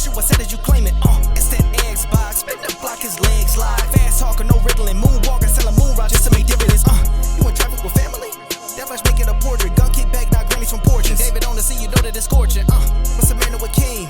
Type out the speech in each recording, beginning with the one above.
shoot, I said that you claim it. Instant Xbox, spin the block, his legs slide. Fast talker, no riddling, moonwalker, selling moon rock just to make dividends. You in traffic with family? That much make it a portrait. Gun kick back, not grannies from porches. David on the scene, you know that it's scorching. What's a man with king?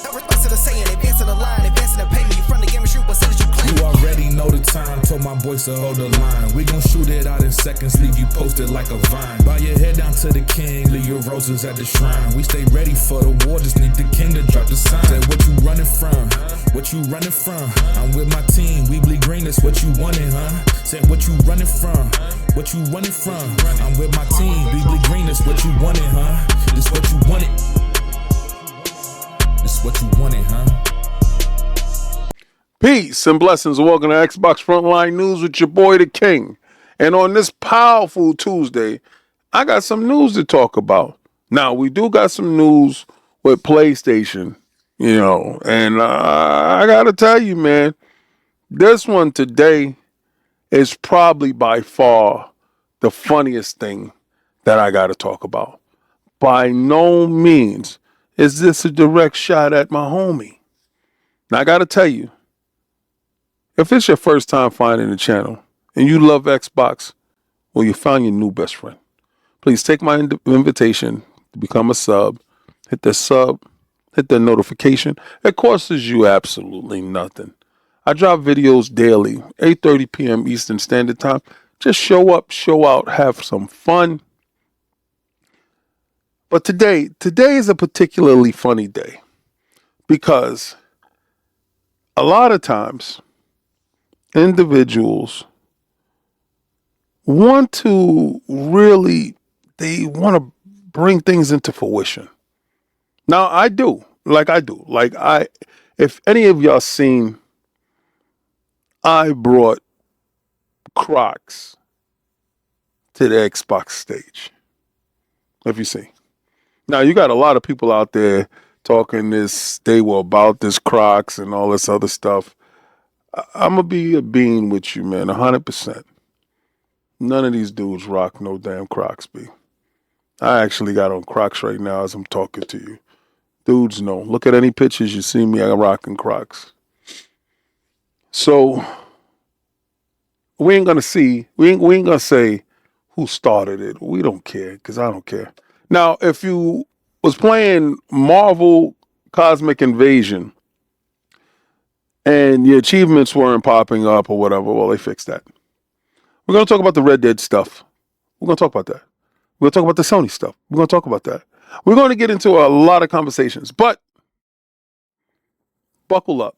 No response to the saying, advancing the line, advancing the payment. You front the game and shoot, what said that you claim? You already know the time, told my boys to hold the line. We gon' shoot it out in seconds, leave you posted like a vine. Bow your head down to the king, leave your roses at the shrine. We stay ready for the war, just need the king to drop the sign. Say what you running from, what you running from? I'm with my team, we bleed green, that's what you wanted, huh? Say what you running from, what you running from? I'm with my team, we bleed green, that's what you wanted, huh? This what you wanted. This what you wanted, huh? Peace and blessings. Welcome to Xbox Frontline News with your boy, the King. And on this powerful Tuesday, I got some news to talk about. Now, we do got some news with PlayStation, and I got to tell you, man, this one today is probably by far the funniest thing that I got to talk about. By no means is this a direct shot at my homie. Now, I got to tell you, if it's your first time finding the channel and you love Xbox, well, you found your new best friend. Please take my invitation to become a sub. Hit the notification. It costs you absolutely nothing. I drop videos daily, 8:30 p.m. Eastern Standard Time. Just show up, show out, have some fun. But today is a particularly funny day because a lot of times individuals want to bring things into fruition. Now I do. If any of y'all seen, I brought Crocs to the Xbox stage. If you see. Now you got a lot of people out there talking they were about this Crocs and all this other stuff. I'm going to be a bean with you, man, 100%. None of these dudes rock no damn Crocs, B. I actually got on Crocs right now as I'm talking to you. Dudes know. Look at any pictures you see me, I'm rocking Crocs. So, we ain't going to say who started it. We don't care, because I don't care. Now, if you was playing Marvel Cosmic Invasion, and your achievements weren't popping up or whatever, well, they fixed that. We're going to talk about the Red Dead stuff. We're going to talk about that. We're going to talk about the Sony stuff. We're going to talk about that. We're going to get into a lot of conversations, but buckle up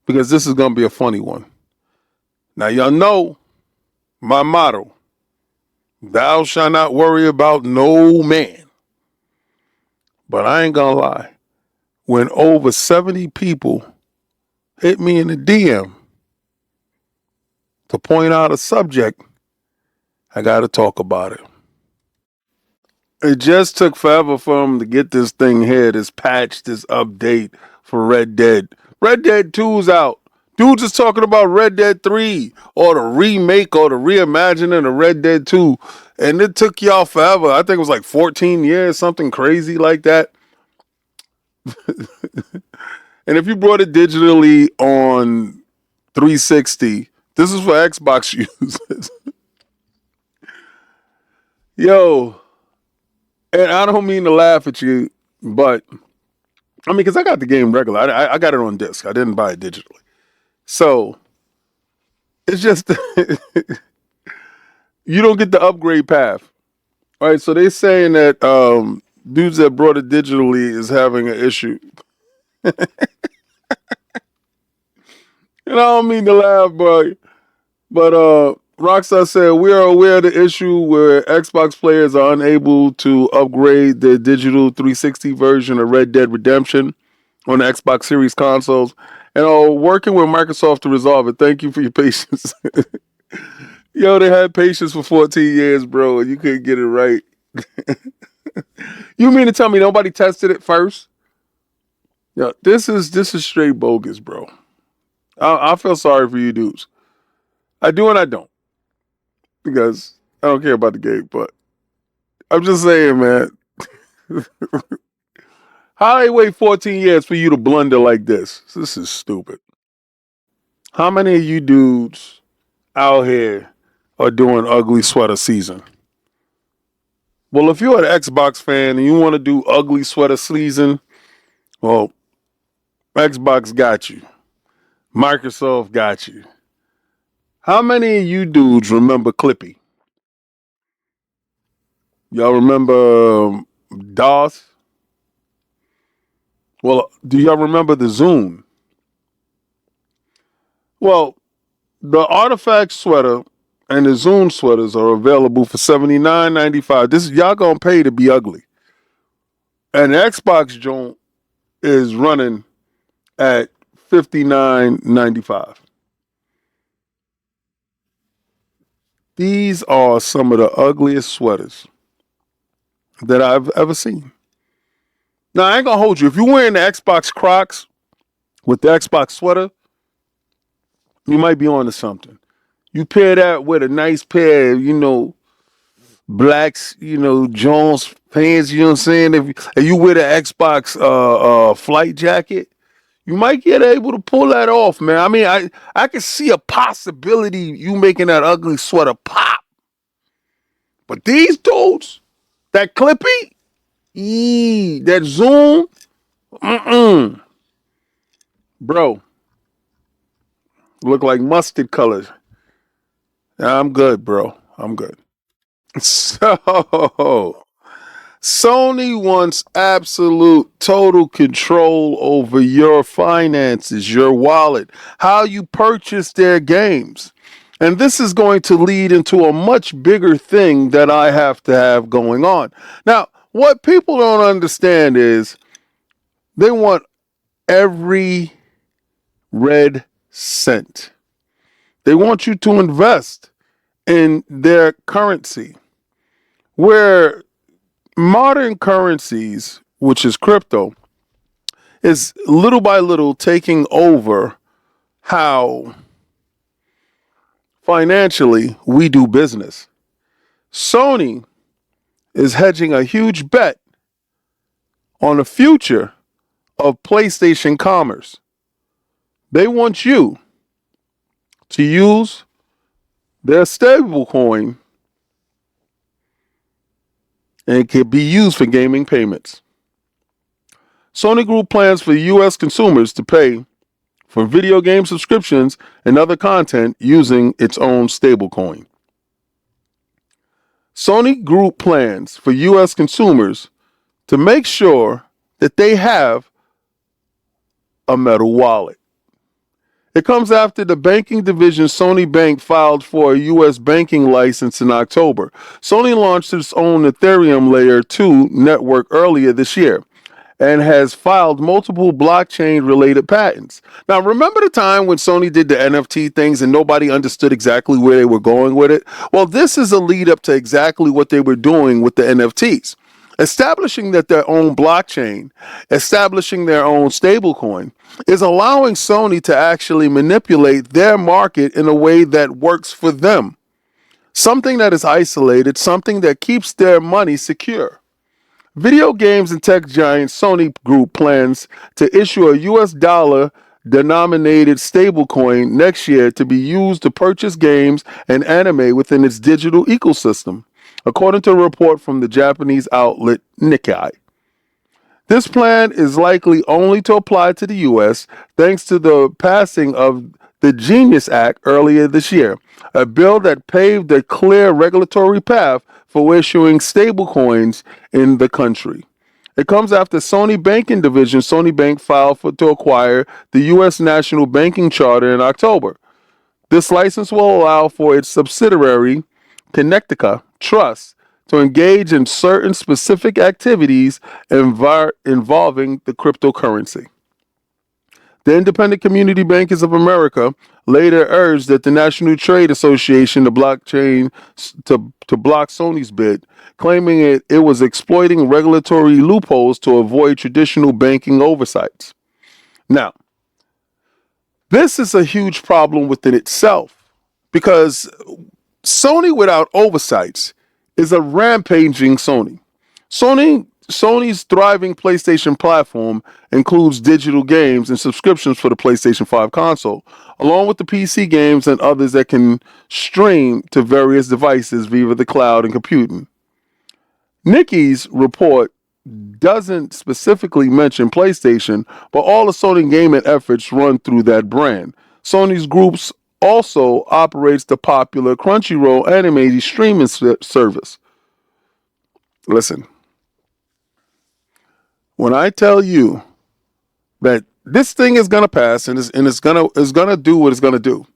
because this is going to be a funny one. Now, y'all know my motto, thou shalt not worry about no man. But I ain't going to lie. When over 70 people hit me in the DM to point out a subject, I got to talk about it. It just took forever for them to get this thing here, this patch, this update for Red Dead. Red Dead 2's out. Dudes is talking about Red Dead 3 or the remake or the reimagining of Red Dead 2. And it took y'all forever. I think it was like 14 years, something crazy like that. And if you brought it digitally on 360, this is for Xbox users. Yo, and I don't mean to laugh at you, but I mean, because I got the game regular. I got it on disc. I didn't buy it digitally. So it's just, you don't get the upgrade path. All right, so they're saying that dudes that brought it digitally is having an issue. And I don't mean to laugh, but Rockstar said, we are aware of the issue where Xbox players are unable to upgrade the digital 360 version of Red Dead Redemption on the Xbox Series consoles and are working with Microsoft to resolve it. Thank you for your patience. Yo, they had patience for 14 years, bro, and you couldn't get it right. You mean to tell me nobody tested it first? Yo, this is straight bogus, bro. I feel sorry for you dudes. I do and I don't. Because I don't care about the game, but I'm just saying, man. How they wait 14 years for you to blunder like this? This is stupid. How many of you dudes out here are doing ugly sweater season? Well, if you're an Xbox fan and you want to do ugly sweater season, well, Xbox got you. Microsoft got you. How many of you dudes remember Clippy? Y'all remember DOS? Well, do y'all remember the Zoom? Well, the Artifact sweater and the Zoom sweaters are available for $79.95. This y'all gonna pay to be ugly. And the Xbox joint is running at $59.95. These are some of the ugliest sweaters that I've ever seen. Now, I ain't gonna hold you. If you're wearing the Xbox Crocs with the Xbox sweater, you might be on to something. You pair that with a nice pair of, blacks, Jones pants, you know what I'm saying? If you wear the Xbox flight jacket, you might get able to pull that off, man. I mean, I can see a possibility you making that ugly sweater pop. But these dudes, that Clippy, that Zoom, bro, look like mustard colors. I'm good, bro. I'm good. So, Sony wants absolute total control over your finances, your wallet, how you purchase their games. And this is going to lead into a much bigger thing that I have to have going on. Now, what people don't understand is they want every red cent. They want you to invest in their currency, where modern currencies, which is crypto, is little by little taking over how financially we do business. Sony is hedging a huge bet on the future of PlayStation commerce. They want you to use their stablecoin, and it can be used for gaming payments. Sony Group plans for U.S. consumers to pay for video game subscriptions and other content using its own stablecoin. Sony Group plans for U.S. consumers to make sure that they have a metal wallet. It comes after the banking division Sony Bank filed for a U.S. banking license in October. Sony launched its own Ethereum Layer 2 network earlier this year and has filed multiple blockchain-related patents. Now, remember the time when Sony did the NFT things and nobody understood exactly where they were going with it? Well, this is a lead up to exactly what they were doing with the NFTs. Establishing that their own blockchain, establishing their own stablecoin, is allowing Sony to actually manipulate their market in a way that works for them. Something that is isolated, something that keeps their money secure. Video games and tech giant Sony Group plans to issue a US dollar denominated stablecoin next year to be used to purchase games and anime within its digital ecosystem, according to a report from the Japanese outlet Nikkei. This plan is likely only to apply to the U.S. thanks to the passing of the Genius Act earlier this year, a bill that paved a clear regulatory path for issuing stablecoins in the country. It comes after Sony banking division, Sony Bank, filed to acquire the U.S. National Banking Charter in October. This license will allow for its subsidiary, Connectica Trust, to engage in certain specific activities involving the cryptocurrency. The Independent Community Bankers of America later urged that the National Trade Association to block Sony's bid, claiming it was exploiting regulatory loopholes to avoid traditional banking oversights. Now, this is a huge problem within itself, because Sony without oversights is a rampaging Sony. Sony Sony's thriving PlayStation platform includes digital games and subscriptions for the PlayStation 5 console, along with the PC games and others that can stream to various devices via the cloud and computing. Nikki's report doesn't specifically mention PlayStation, but all the Sony gaming efforts run through that brand. Sony's groups also operates the popular Crunchyroll anime streaming service. Listen, when I tell you that this thing is gonna pass and it's gonna do what it's gonna do,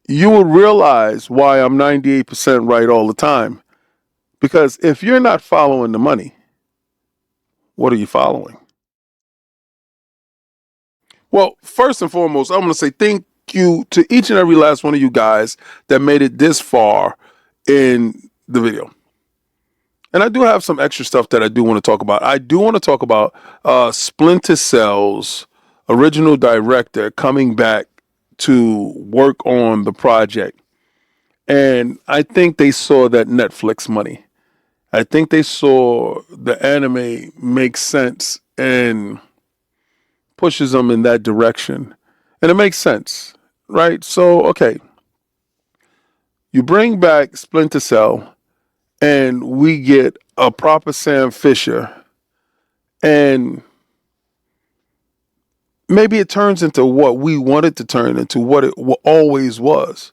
you will realize why I'm 98% right all the time. Because if you're not following the money, what are you following? Well, first and foremost, I'm gonna say thank you to each and every last one of you guys that made it this far in the video. And I do have some extra stuff that I do want to talk about. I do want to talk about Splinter Cell's original director coming back to work on the project. And I think they saw that Netflix money. I think they saw the anime make sense and pushes them in that direction. And it makes sense, right? So, okay. You bring back Splinter Cell and we get a proper Sam Fisher, and maybe it turns into what we wanted to turn into, what it always was,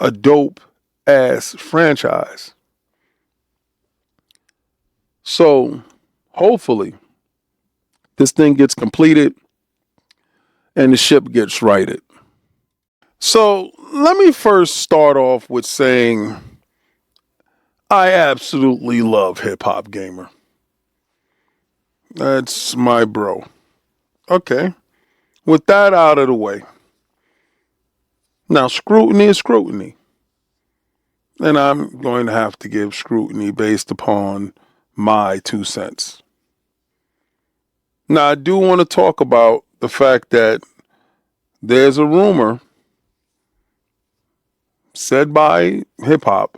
a dope ass franchise. So hopefully this thing gets completed and the ship gets righted. So let me first start off with saying I absolutely love Hip Hop Gamer. That's my bro. Okay. With that out of the way. Now, scrutiny is scrutiny. And I'm going to have to give scrutiny based upon my 2 cents. Now, I do want to talk about the fact that there's a rumor said by Hip Hop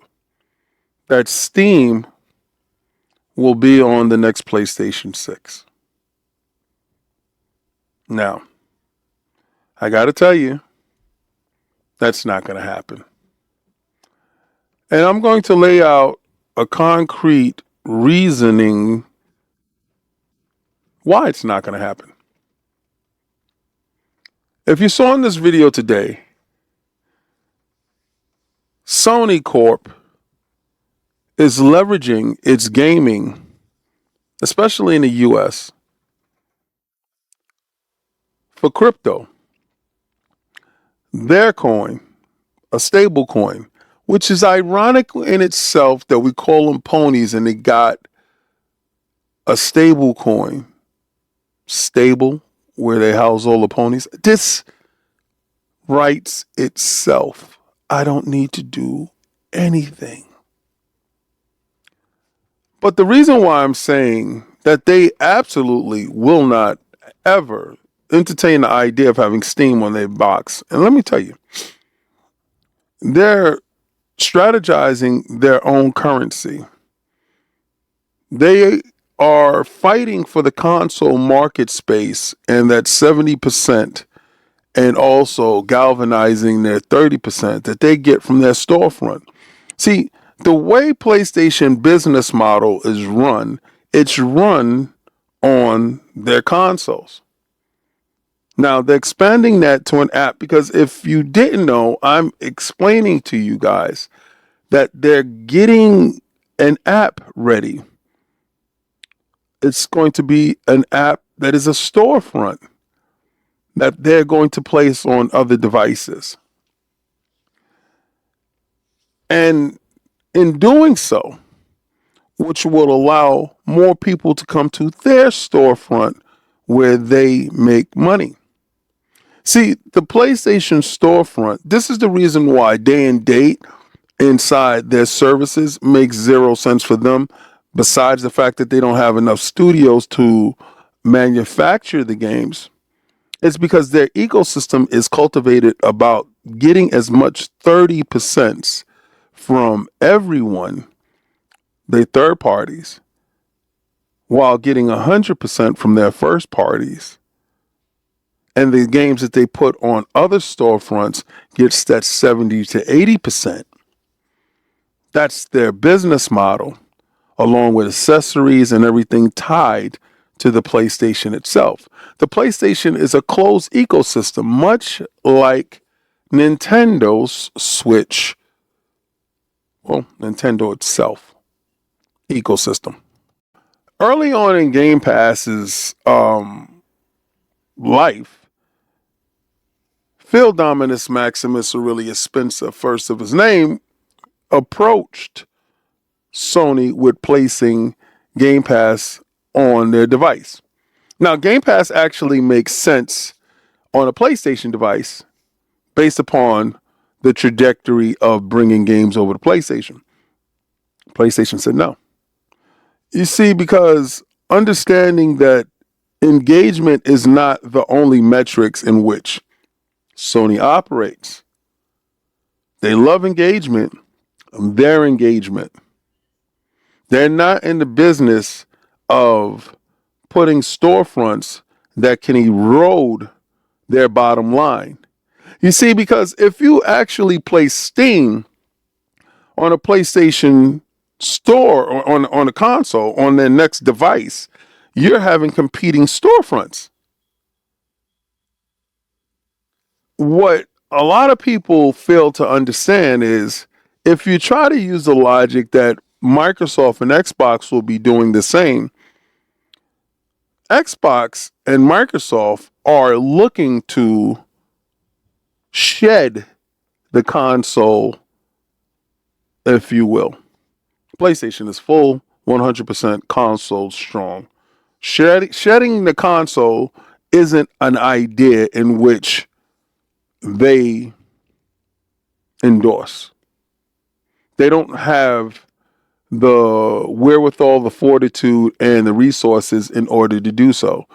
that Steam will be on the next PlayStation 6. Now, I got to tell you, that's not going to happen. And I'm going to lay out a concrete reasoning why it's not going to happen. If you saw in this video today, Sony Corp is leveraging its gaming, especially in the US, for crypto. Their coin, a stable coin, which is ironic in itself that we call them ponies and they got a stable coin, stable, where they house all the ponies. This writes itself. I don't need to do anything. But the reason why I'm saying that they absolutely will not ever entertain the idea of having Steam on their box, and let me tell you, they're strategizing their own currency. They are fighting for the console market space and that 70%, and also galvanizing their 30% that they get from their storefront. See, the way PlayStation business model is run, it's run on their consoles. Now, they're expanding that to an app because if you didn't know, I'm explaining to you guys that they're getting an app ready. It's going to be an app that is a storefront that they're going to place on other devices. And in doing so, which will allow more people to come to their storefront where they make money. See, the PlayStation storefront, this is the reason why day and date inside their services makes 0 sense for them, besides the fact that they don't have enough studios to manufacture the games. It's because their ecosystem is cultivated about getting as much 30% from everyone, the third parties, while getting 100% from their first parties. And the games that they put on other storefronts gets that 70 to 80%. That's their business model, along with accessories and everything tied to the PlayStation itself. The PlayStation is a closed ecosystem, much like Nintendo's Switch, well, Nintendo itself, ecosystem. Early on in Game Pass's life, Phil Dominus Maximus Aurelius Spencer, first of his name, approached Sony with placing Game Pass on their device. Now, Game Pass actually makes sense on a PlayStation device based upon the trajectory of bringing games over to PlayStation. PlayStation said no. You see, because understanding that engagement is not the only metrics in which Sony operates. They love engagement, their engagement. They're not in the business of putting storefronts that can erode their bottom line. You see, because if you actually place Steam on a PlayStation store or on a console, on their next device, you're having competing storefronts. What a lot of people fail to understand is if you try to use the logic that Microsoft and Xbox will be doing the same, Xbox and Microsoft are looking to shed the console, if you will. PlayStation is full 100% console strong. Shedding the console isn't an idea in which they endorse. They don't have the wherewithal, the fortitude, and the resources in order to do so.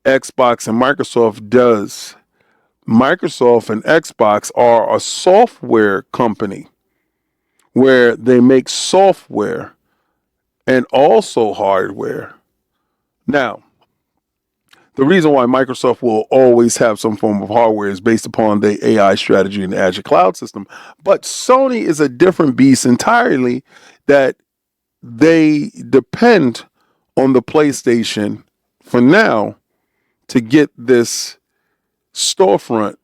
Xbox and Microsoft does. Microsoft and Xbox are a software company where they make software and also hardware. Now, the reason why Microsoft will always have some form of hardware is based upon the AI strategy and the Azure cloud system. But Sony is a different beast entirely, that they depend on the PlayStation for now to get this storefront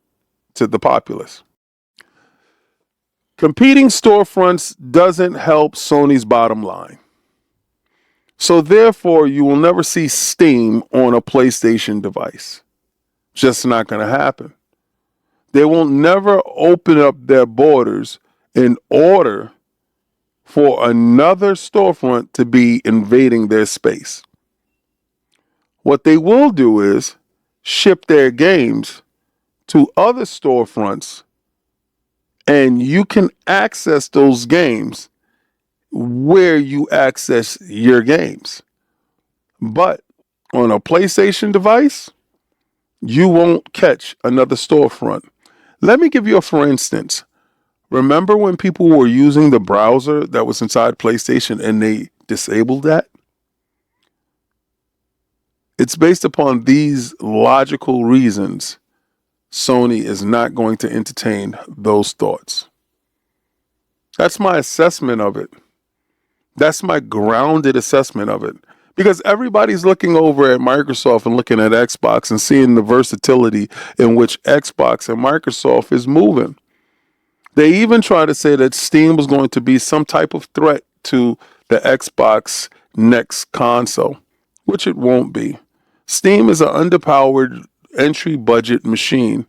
to the populace. Competing storefronts doesn't help Sony's bottom line. So therefore, you will never see Steam on a PlayStation device. Just not going to happen. They will never open up their borders in order for another storefront to be invading their space. What they will do is ship their games to other storefronts, and you can access those games where you access your games. But on a PlayStation device, you won't catch another storefront. Let me give you a for instance. Remember when people were using the browser that was inside PlayStation and they disabled that? It's based upon these logical reasons Sony is not going to entertain those thoughts. That's my assessment of it. That's my grounded assessment of it. Because everybody's looking over at Microsoft and looking at Xbox and seeing the versatility in which Xbox and Microsoft is moving. They even try to say that Steam was going to be some type of threat to the Xbox next console, which it won't be. Steam is an underpowered entry budget machine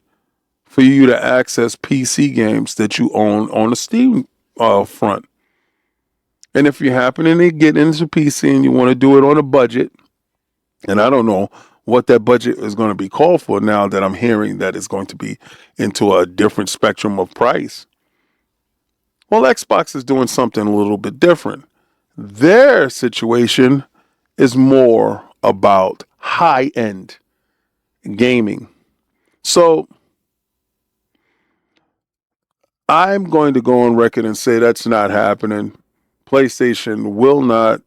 for you to access PC games that you own on the Steam front. And if you happen to get into PC and you want to do it on a budget, and I don't know what that budget is going to be called for now that I'm hearing that it's going to be into a different spectrum of price. Well, Xbox is doing something a little bit different. Their situation is more about high-end gaming. So I'm going to go on record and say that's not happening. PlayStation will not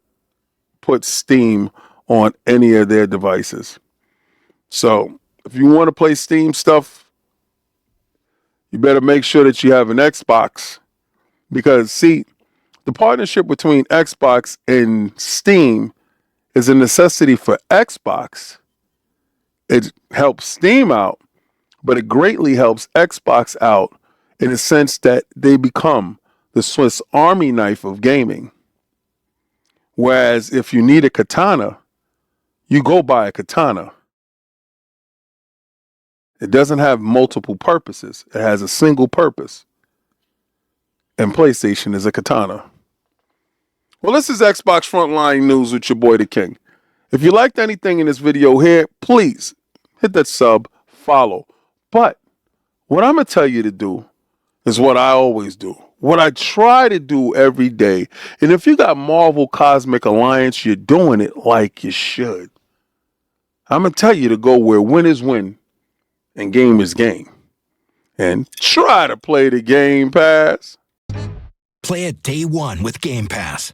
put Steam on any of their devices. So if you want to play Steam stuff, you better make sure that you have an Xbox, because see, the partnership between Xbox and Steam is a necessity for Xbox. It helps Steam out, but it greatly helps Xbox out in the sense that they become the Swiss Army knife of gaming. Whereas if you need a katana, you go buy a katana. It doesn't have multiple purposes. It has a single purpose. And PlayStation is a katana. Well, this is Xbox Frontline News with your boy, the King. If you liked anything in this video here, please hit that sub, follow. But what I'm going to tell you to do is what I always do, what I try to do every day. And if you got Marvel Cosmic Alliance, you're doing it like you should. I'm going to tell you to go where win is win and game is game. And try to play the Game Pass. Play it day one with Game Pass.